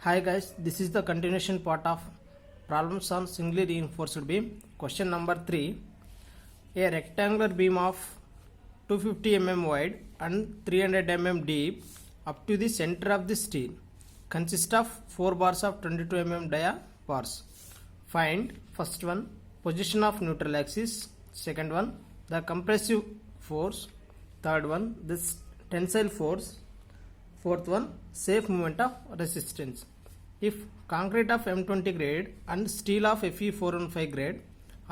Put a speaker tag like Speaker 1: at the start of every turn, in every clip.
Speaker 1: Hi guys, this is the continuation part of problems on singly reinforced beam. Question number 3. A rectangular beam of 250 mm wide and 300 mm deep up to the center of the steel consists of 4 bars of 22 mm dia bars. Find first one position of neutral axis, second one the compressive force, third one this tensile force, fourth one safe movement of resistance. If concrete of M20 grade and steel of Fe415 grade,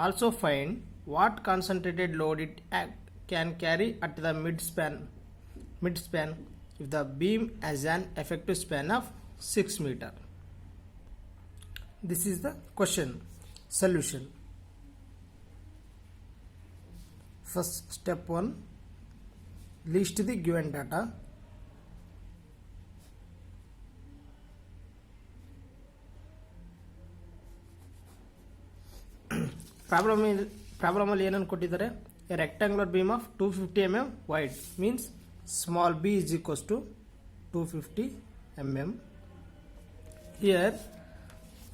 Speaker 1: also find what concentrated load it can carry at the midspan if the beam has an effective span of 6 meter. This is the question. Solution. First step 1, list the given data. Problem ಅಲ್ಲಿ ಏನನ್ನು ಕೊಟ್ಟಿದ್ದಾರೆ, a rectangular beam of 250 mm wide means small b is equals to 250 mm. Here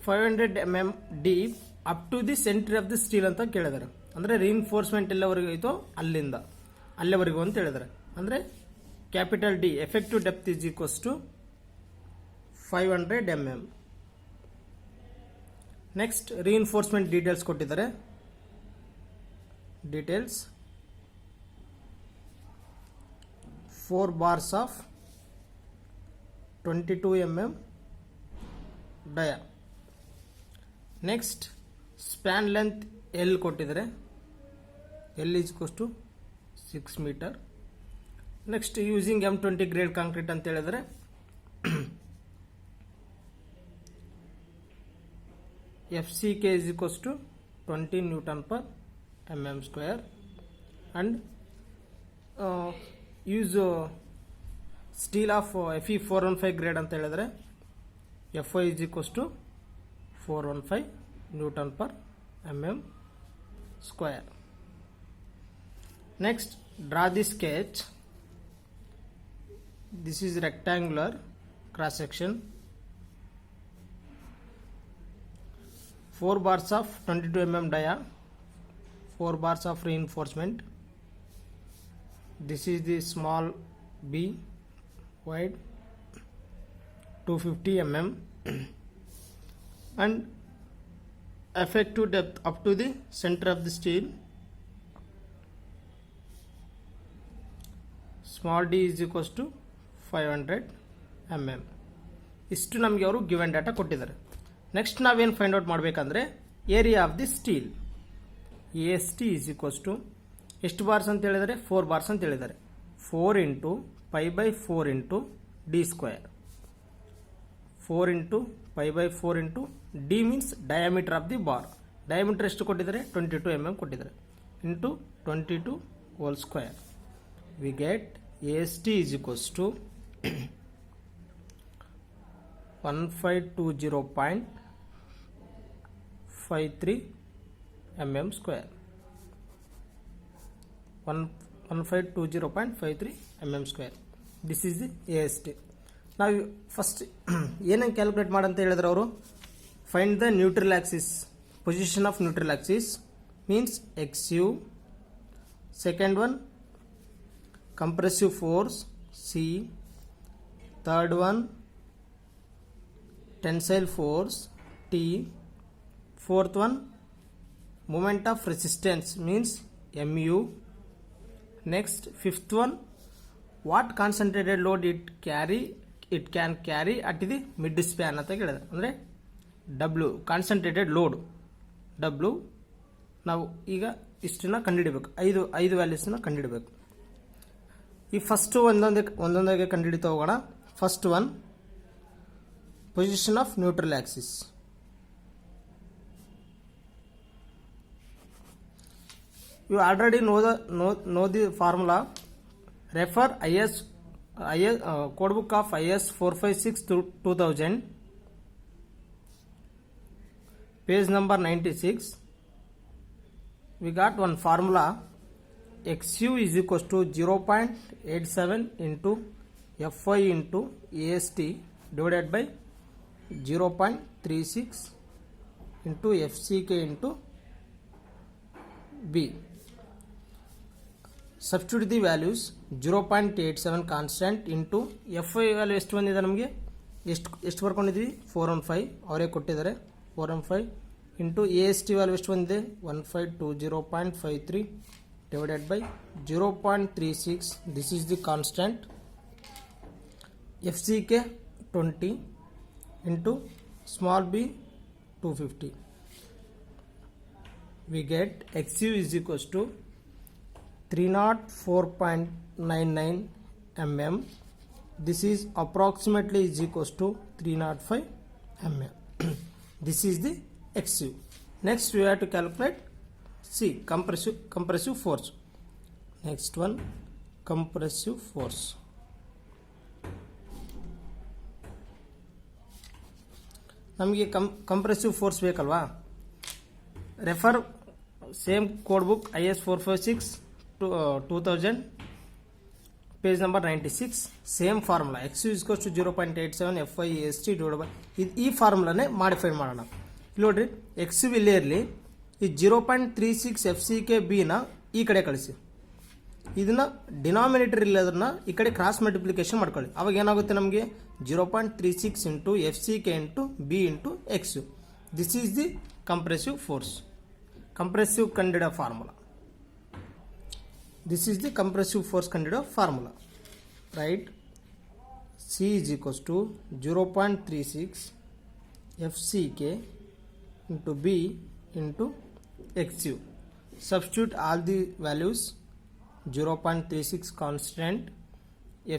Speaker 1: 500 mm deep up to the center of the steel ಅಂತ ಕೇಳಿದ್ದಾರೆ. ಅಂದರೆ reinforcement ಎಲ್ಲವರೆಗೂ ಐತೋ ಅಲ್ಲಿಂದ ಅಲ್ಲಿವರೆಗೂ ಅಂತ ಹೇಳಿದ್ದಾರೆ. ಅಂದರೆ capital D effective depth is equals to 500 mm. Next reinforcement details ಕೊಟ್ಟಿದ್ದಾರೆ. Details 4 bars of 22 mm dia. Next span length L ಕೊಟ್ಟಿದ್ದಾರೆ, L is equals to 6 metre. Next using M20 grade concrete ಅಂತ ಹೇಳಿದರೆ FCK is equals to 20 Newton per mm square and use steel of Fe415 grade ಅಂತ ಹೇಳಿದ್ರೆ Fy is equals to 415 Newton per mm square. Next, draw the sketch. This is rectangular cross section. 4 bars of 22 mm dia, 4 bars of reinforcement. This is the small b wide 250 mm and effective depth up to the center of the steel. Small d is equals to 500 mm. ಇಷ್ಟು ನಮಗೆ ಅವರು given data ಕೊಟ್ಟಿದ್ದಾರೆ. Next ನಾವೇನು find out ಮಾಡಬೇಕಂದ್ರೆ area of the steel. AST is equals to ಎಷ್ಟು bars ಅಂತ ಹೇಳಿದರೆ 4 bars ಅಂತ ಹೇಳಿದ್ದಾರೆ. 4 into pi by 4 into D square. 4 into pi by 4 into D means diameter of the bar. Diameter ಎಷ್ಟು ಕೊಟ್ಟಿದ್ದಾರೆ, 22 mm ಕೊಟ್ಟಿದ್ದಾರೆ, into 22 whole square. We get AST is equals to 1520.53 mm square. 1520.53 mm square. This is the AST. ನಾವು first ಏನಂಗೆ calculate ಮಾಡಂತ ಹೇಳಿದ್ರೆ ಅವರು find the neutral Axis, position of neutral Axis means XU. Second one compressive force C. Third one tensile force T. Fourth one moment of resistance means MU. Next, fifth one what concentrated load it can carry at the mid span ಅಂತ ಹೇಳಿದ್ರೆ ಅಂದರೆ W concentrated load W. ನಾವು ಈಗ ಇಷ್ಟನ್ನ ಕಂಡುಹಿಡಬೇಕು, ಐದು ವ್ಯಾಲ್ಯೂಸ್ನ ಕಂಡುಹಿಡಬೇಕು. ಈ first ಒಂದೊಂದಾಗೆ ಕಂಡುಹಿಡಿತಾ ಹೋಗೋಣ. First one position of neutral axis. You already know the formula. Refer IS code book of IS 456/2000, page number 96. We got one formula. XU is equals to 0.87 into Fy into AST divided by 0.36 into FCK into B. Substitute the values 0.87 constant into F I value ಎಷ್ಟು ಬಂದಿದೆ ನಮಗೆ ಎಷ್ಟು ಬರ್ಕೊಂಡಿದ್ವಿ 415 ಅವರೇ ಕೊಟ್ಟಿದ್ದಾರೆ 415 into A S T value ಎಷ್ಟು ಬಂದಿದೆ 1520.53 divided by 0.36 this is the constant F C K 20 into small B 250 we get XU is equals to 304.99 mm. This is approximately is equals to 305 mm. This is the XU. Next we have to calculate compressive force. Next one, compressive force. ನಮಗೆ compressive force ಬೇಕಲ್ವಾ refer same code book IS 456 2000 page number 96 same formula XU is equals to 0.87 FIAST divide by ಈ ಫಾರ್ಮುಲಾನೇ modify ಮಾಡೋಣ ಇಲ್ಲಿ ನೋಡ್ರಿ XU ಇಲ್ಲೇ ಇರಲಿ ಈ 0.36 FCK B ನ ಈ ಕಡೆ ಕಳಿಸಿ ಇದನ್ನ ಡಿನಾಮಿನೇಟರ್ ಇಲ್ಲದನ್ನ ಈ ಕಡೆ ಕ್ರಾಸ್ ಮಲ್ಟಿಪ್ಲಿಕೇಶನ್ ಮಾಡ್ಕೊಳ್ಳಿ ಅವಾಗ ಏನಾಗುತ್ತೆ ನಮಗೆ 0.36 into FCK into B into XU this is the compressive force compressive ಕಂಡಿಡ formula this is the compressive force ಕಂಡಿಡ formula right C is equals to 0.36 FCK into B into XU substitute all the values 0.36 constant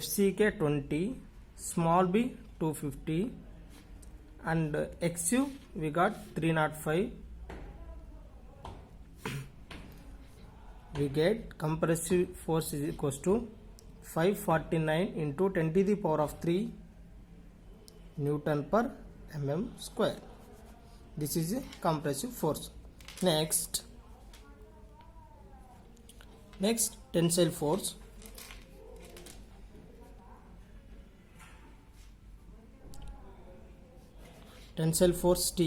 Speaker 1: FCK 20 small b 250 and XU we got 305 we get compressive force is equals to 549 into 10 to the power of 3 Newton per mm square. This is a compressive force. Next tensile force. Tensile force T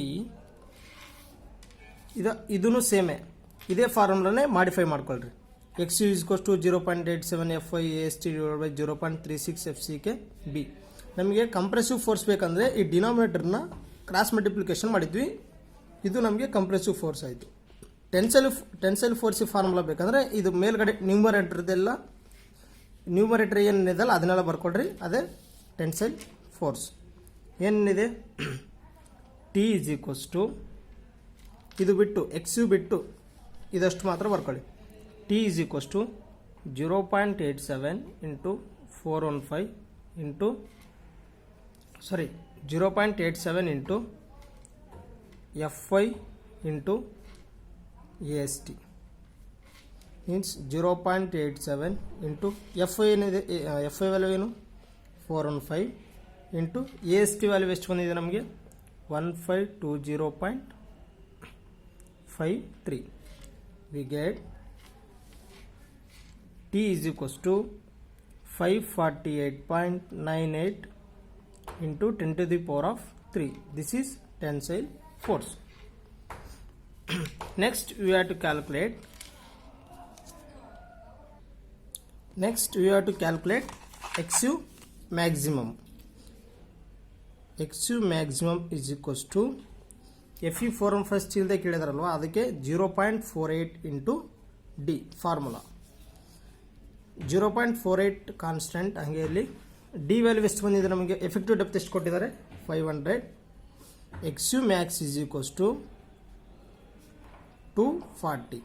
Speaker 1: ಇದನ್ನು ಸೇಮೇ ಇದೇ ಫಾರ್ಮುಲಾನೇ modify ಮಾಡ್ಕೊಳ್ರಿ XU is equals to 0.87 FIAST divided by 0.36 FCK B ನಮಗೆ compressive force ಬೇಕಂದ್ರೆ ಈ ಡಿನಾಮಿನೇಟರ್ನ cross multiplication ಮಾಡಿದ್ವಿ ಇದು ನಮಗೆ compressive force ಆಯಿತು ಟೆನ್ಸೈಲ್ ಫೋರ್ಸ್ ಫಾರ್ಮುಲಾ ಬೇಕಂದ್ರೆ ಇದು ಮೇಲ್ಗಡೆ ನ್ಯೂಮರೇಟರ್ ಏನಿದೆಲ್ಲ ಅದನ್ನೆಲ್ಲ ಬರ್ಕೊಳ್ರಿ ಅದೇ ಟೆನ್ಸೈಲ್ ಫೋರ್ಸ್ ಏನಿದೆ T is equals to ಇದು ಬಿಟ್ಟು XU ಬಿಟ್ಟು ಇದಷ್ಟು ಮಾತ್ರ ಬರ್ಕೊಳ್ಳಿ T is equals to 0.87 into 415 into 0.87 into FI into AST means 0.87 into FI ಏನಿದೆ FI ವ್ಯಾಲ್ಯೂ ಏನು 415 into AST ವ್ಯಾಲ್ಯೂ ಎಷ್ಟು ಬಂದಿದೆ ನಮಗೆ 1520.53 we get T is equals to 548.98 into 10 to the power of 3 this is tensile force. Next we have to calculate XU maximum. XU maximum is equals to FE 415 ಸ್ಟೀಲ್ದೇ ಕೇಳಿದಾರಲ್ವ ಅದಕ್ಕೆ 0.48 into D formula 0.48 constant ಹಾಗೆ ಇಲ್ಲಿ D value ಎಷ್ಟು ಬಂದಿದೆ ನಮಗೆ effective depth ಎಷ್ಟು ಕೊಟ್ಟಿದ್ದಾರೆ 500 XU max is equals to 240.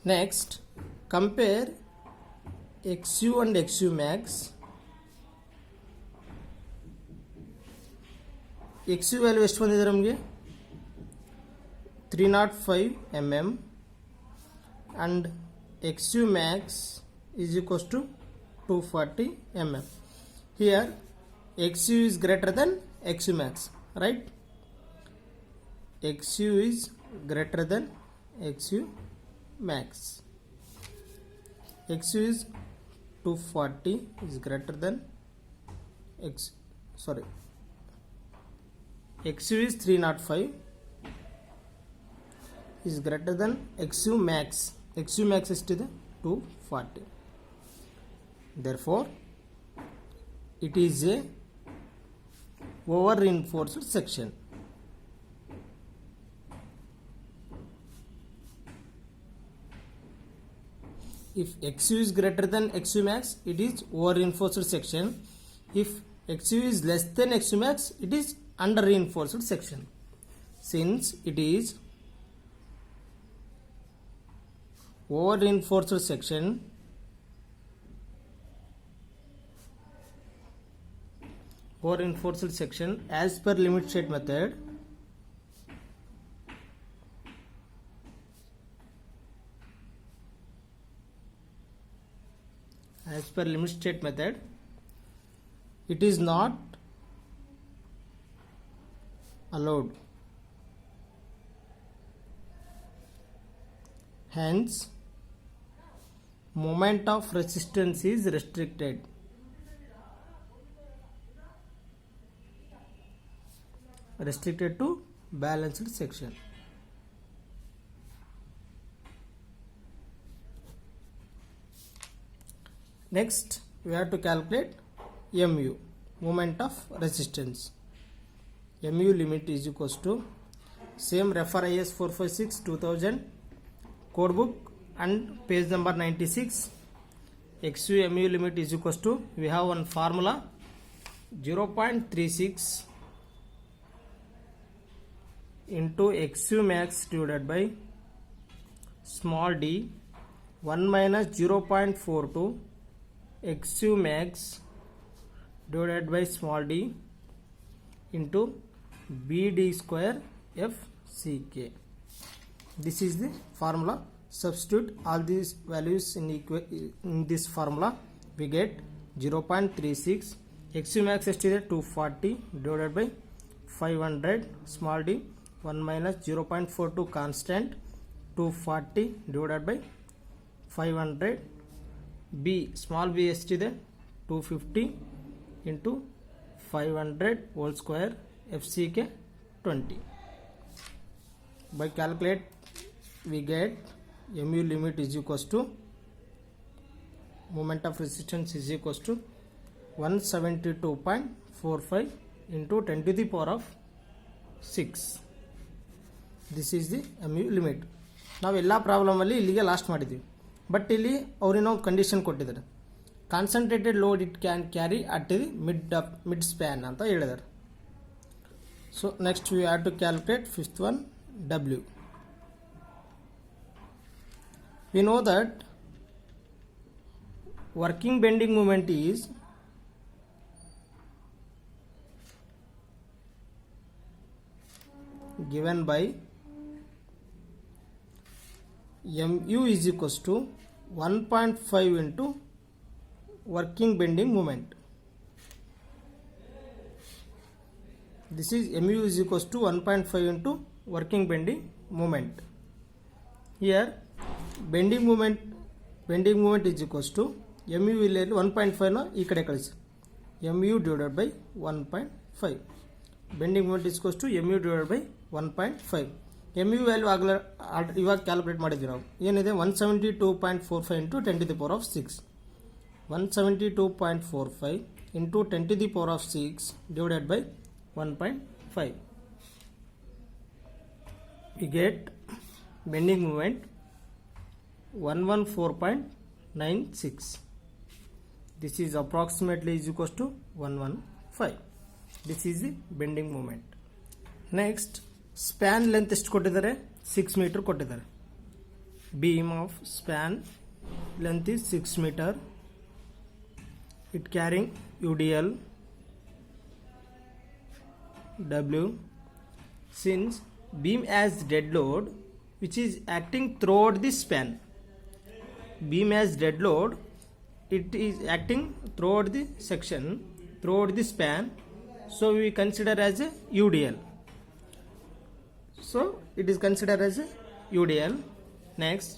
Speaker 1: Next compare XU and XU max. XU value ಎಷ್ಟು ಬಂದಿದೆ ನಮಗೆ 305 mm and XU max is equals to 240 mm. Here XU is greater than XU max, right? XU is greater than XU max. XU is 240 is greater than sorry, XU is 305 is greater than XU max. XU max is to the 240. Therefore, it is a over reinforced section. If XU is greater than XU max, it is over reinforced section. If XU is less than XU max, it is under reinforced section. Since it is over reinforced section, as per limit state method, it is not allowed. Hence, moment of resistance is restricted. Restricted to balanced section. Next, we have to calculate MU, moment of resistance. MU limit is equals to, same refer IS 456 2000 code book and page number 96. XU MU limit is equals to, we have one formula 0.36 into XU max divided by small d 1 minus 0.42 XU max divided by small d into BD square FCK. This is the formula. Substitute all these values in this formula. We get 0.36. XU max is 240 divided by 500 small d 1 minus 0.42 constant 240 divided by 500 B small b is 250 into 500 whole square FCK 20. By calculate, we get MU limit is equals to, moment of resistance is equals to 172.45 into 10 to the power of 6. This is the MU limit. ನಾವು ಎಲ್ಲ ಪ್ರಾಬ್ಲಮಲ್ಲಿ ಇಲ್ಲಿಗೆ last ಮಾಡಿದ್ದೀವಿ. But ಇಲ್ಲಿ ಅವ್ರೇನೋ condition ಕೊಟ್ಟಿದ್ದಾರೆ, concentrated load it can carry at the mid span ಅಂತ ಹೇಳಿದ್ದಾರೆ. So next we have to calculate fifth one W. We know that working bending moment is given by MU is equals to 1.5 into working bending moment. This is MU is equals to 1.5 into working bending moment. Here bending moment is equals to MU will 1.5 na ee kade kalisi MU divided by 1.5. Bending moment is equals to MU divided by 1.5. MU value ಇವಾಗ calculate ಮಾಡಿದ್ವಿ ನಾವು. ಏನಿದೆ 172.45 into 10 to the power of 6. 172.45 into 10 to the power of 6 divided by 1.5. We get bending moment 114.96. This is approximately is equals to 115. This is the bending moment. Next, span length ಎಷ್ಟು ಕೊಟ್ಟಿದ್ದಾರೆ? 6 meter ಕೊಟ್ಟಿದ್ದಾರೆ. Beam of span length is 6 meter. It carrying UDL W. Since beam has dead load which is acting throughout the span, beam has dead load, it is acting throughout the section, throughout the span, so we consider as a UDL. So it is considered as a UDL. Next,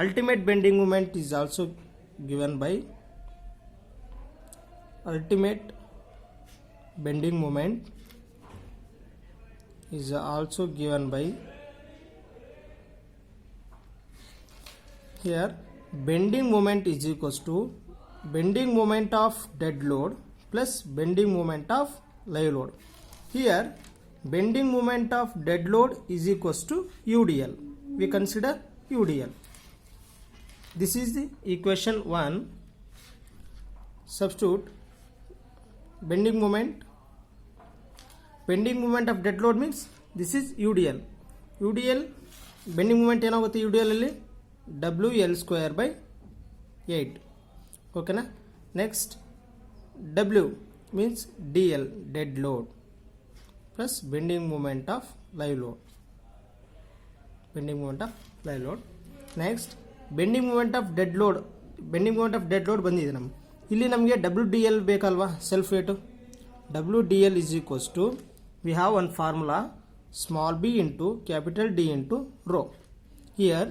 Speaker 1: ultimate bending moment is also given by ultimate bending moment is also given by here bending moment is equals to bending moment of dead load plus bending moment of live load. Here bending moment of dead load is equals to UDL. We consider UDL. This is the equation 1. Substitute bending moment of dead load means this is UDL. UDL bending moment ಏನಾಗುತ್ತೆ UDL ಅಲ್ಲಿ WL square by 8. ಓಕೆನಾ. Next W means DL dead load plus bending moment of live load. Next bending moment of dead load ಬಂದಿದೆ ನಮ್ಗೆ. ಇಲ್ಲಿ ನಮಗೆ WDL ಬೇಕಲ್ವಾ, self weight. WDL is equals to, we have one formula, small b into capital D into rho. Here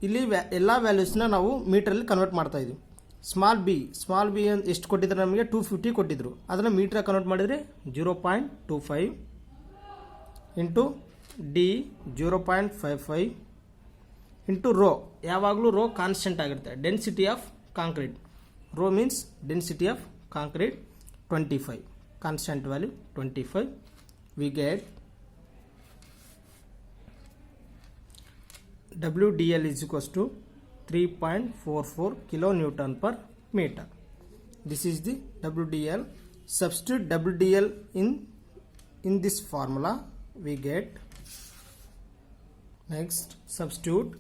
Speaker 1: ಇಲ್ಲಿ ಎಲ್ಲ ವ್ಯಾಲ್ಯೂಸ್ನ ನಾವು ಮೀಟ್ರಲ್ಲಿ convert ಮಾಡ್ತಾ ಇದ್ದೀವಿ. ಸ್ಮಾಲ್ ಬಿ ಎಷ್ಟು ಕೊಟ್ಟಿದ್ರು ನಮಗೆ 250 ಕೊಟ್ಟಿದ್ರು. ಅದನ್ನು ಮೀಟ್ರಾಗಿ ಕನ್ವರ್ಟ್ ಮಾಡಿದರೆ 0.25 ಇಂಟು ಡಿ 0.55 ಇಂಟು ರೋ. ಯಾವಾಗಲೂ ರೋ ಕಾನ್ಸ್ಟೆಂಟ್ ಆಗಿರುತ್ತೆ. Density of concrete, rho means density of concrete 25, constant value 25. We get WDL is equals to 3.44 kilonewton per meter. This is the WDL. Substitute WDL in this formula. We get, next substitute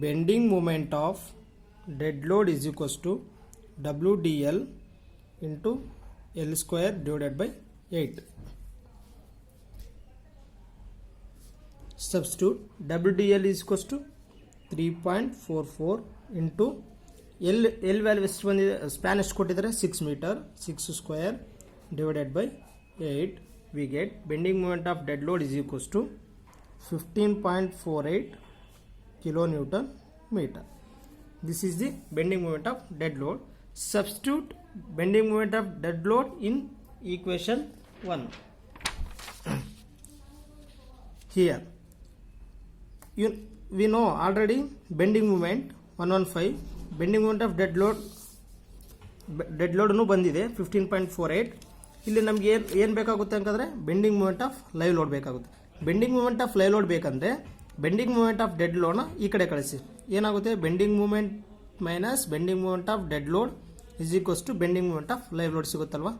Speaker 1: bending moment of dead load is equals to WDL into L square divided by 8. Substitute WDL is equals to 3.44 into L value ಎಷ್ಟು ಬಂದಿದೆ, span ಎಷ್ಟು ಕೊಟ್ಟಿದ್ದಾರೆ 6 metre, 6 square divided by 8. We get bending moment of dead load is equals to 15.48 kilonewton meter. This is the bending moment of dead load. Substitute bending moment of dead load in equation 1. Here we know already bending moment 115, bending moment of dead load ಬಂದಿದೆ 15.48. ಇಲ್ಲಿ ನಮಗೆ ಏನು ಬೇಕಾಗುತ್ತೆ ಅಂತಂದರೆ bending moment of live load ಬೇಕಾಗುತ್ತೆ. Bending moment of live load ಬೇಕಂದರೆ bending moment of dead ಲೋಡ್ನ ಈ ಕಡೆ ಕಳಿಸಿ. ಏನಾಗುತ್ತೆ, bending moment minus bending moment of dead load is equals to bending moment of live load ಸಿಗುತ್ತಲ್ವಾ.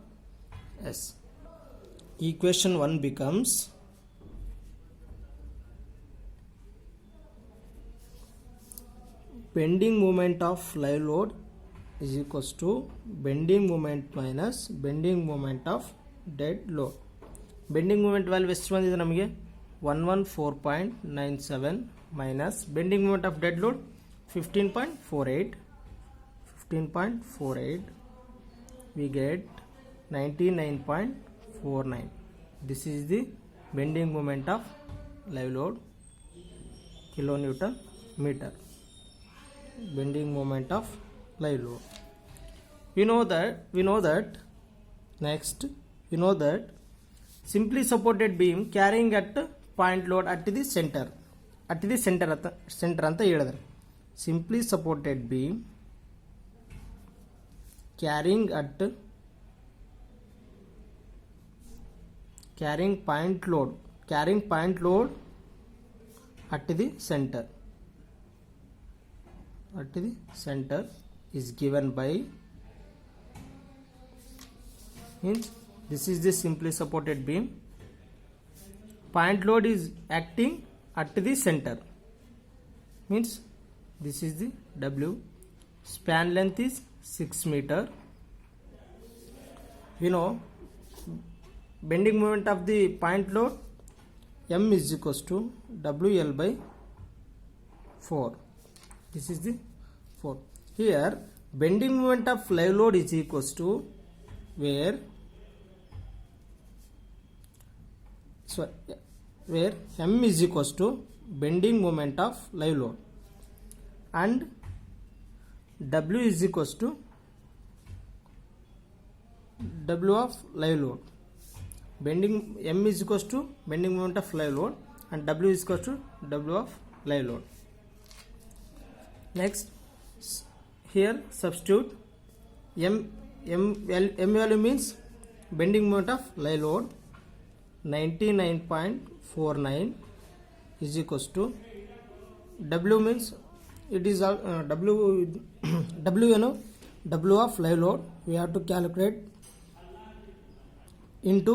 Speaker 1: Yes, equation 1 becomes bending moment of live load is equals to bending moment minus bending moment of dead load. Bending moment value ಎಷ್ಟು ಬಂದಿದೆ ನಮಗೆ 114.97 minus bending moment of dead load 15.48. We get 99.49. This is the bending moment of live load kilonewton meter. Bending moment of live load. We know that next we know that simply supported beam carrying at point load at the center ಅಂತ ಹೇಳಿದ್ರೆ, simply supported beam carrying point load at the center is given by, means this is the simply supported beam, point load is acting at the center, means this is the W, span length is 6 meter. We know bending moment of the point load M is equals to WL by 4. This is the 4. Here bending moment of live load is equals to where M is equals to bending moment of live load and W is equals to W of live load. Bending M is equals to bending moment of live load and W is equals to W of live load. Next, here substitute M value means bending moment of live load 99.49 is equals to W means it is W W of live load we have to calculate into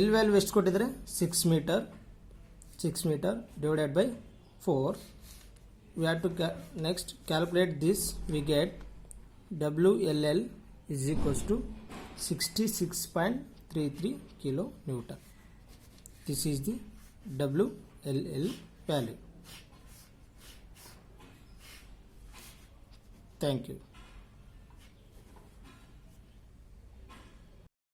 Speaker 1: L value ಎಷ್ಟು ಕೊಟ್ಟಿದ್ದಾರೆ 6 meter divided by 4. We have to next calculate this. We get WLL is equals to 66.33 kilo Newton. This is the WLL value. Thank you.